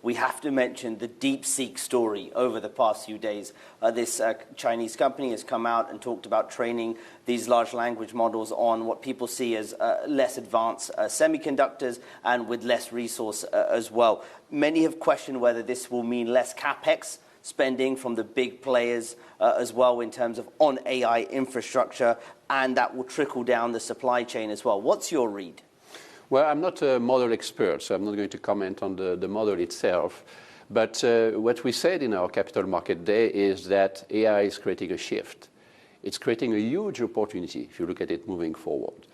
we have to mention the DeepSeek story over the past few days. This Chinese company has come out and talked about training these large language models on what people see as less advanced semiconductors and with less resource as well. Many have questioned whether this will mean less capex spending from the big players as well in terms of on AI infrastructure, and that will trickle down the supply chain as well. What's your read? Well, I'm not a model expert, so I'm not going to comment on the model itself. But what we said in our Capital Market Day is that AI is creating a shift. It's creating a huge opportunity if you look at it moving forward.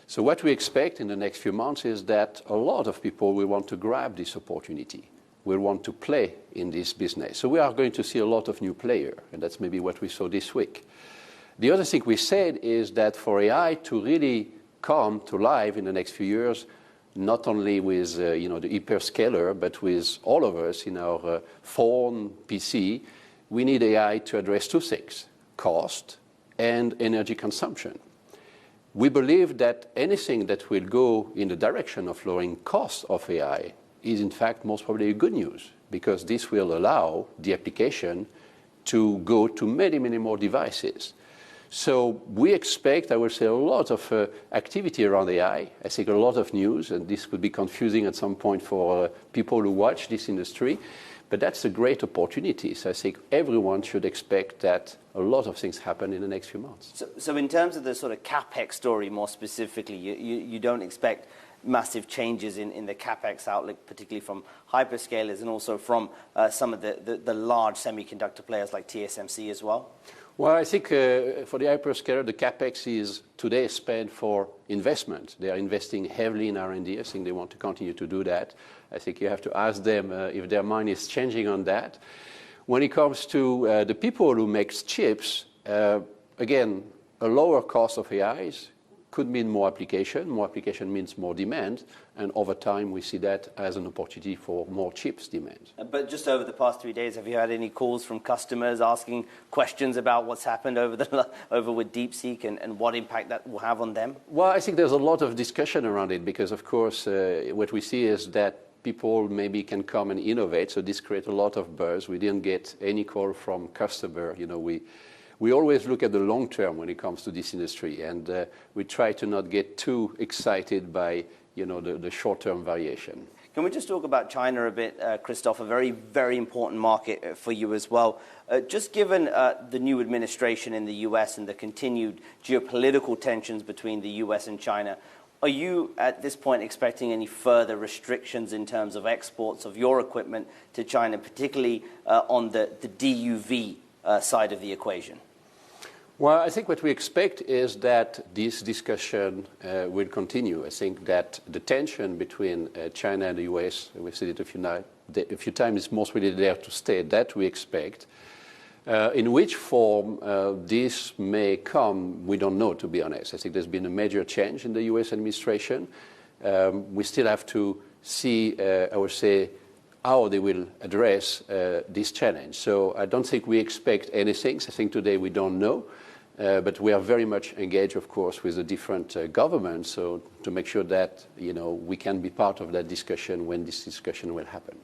So what we expect in the next few months is that a lot of people will want to grab this opportunity, will want to play in this business. So we are going to see a lot of new players, and that's maybe what we saw this week. The other thing we said is that for AI to really come to life in the next few years, not only with the hyperscaler, but with all of us in our phone, PC, we need AI to address two things: cost and energy consumption. We believe that anything that will go in the direction of lowering costs of AI is in fact most probably good news, because this will allow the application to go to many, many more devices. So we expect, I would say, a lot of activity around AI. I think a lot of news, and this could be confusing at some point for people who watch this industry, but that's a great opportunity. So I think everyone should expect that a lot of things happen in the next few months. So in terms of the sort of capex story more specifically, you don't expect massive changes in the capex outlook, particularly from hyperscalers and also from some of the large semiconductor players like TSMC as well? Well, I think for the hyperscaler, the capex is today spent for investment. They are investing heavily in R&D. I think they want to continue to do that. I think you have to ask them if their mind is changing on that. When it comes to the people who make chips, again, a lower cost of AIs could mean more application. More application means more demand, and over time we see that as an opportunity for more chips demand. But just over the past 3 days, have you had any calls from customers asking questions about what's happened over with DeepSeek and what impact that will have on them? Well, I think there's a lot of discussion around it because, of course, what we see is that people maybe can come and innovate, so this creates a lot of buzz. We didn't get any call from customer. We always look at the long term when it comes to this industry, and we try to not get too excited by the short-term variation. Can we just talk about China a bit, Christophe, a very, very important market for you as well. Just given the new administration in the US and the continued geopolitical tensions between the US and China, are you at this point expecting any further restrictions in terms of exports of your equipment to China, particularly on the DUV side of the equation? Well, I think what we expect is that this discussion will continue. I think that the tension between China and the US, we've said it a few times, is most really there to stay. That we expect. In which form this may come, we don't know, to be honest. I think there's been a major change in the US administration. We still have to see, I would say, how they will address this challenge. So I don't think we expect anything. I think today we don't know. But we are very much engaged, of course, with the different governments, so to make sure that we can be part of that discussion when this discussion will happen.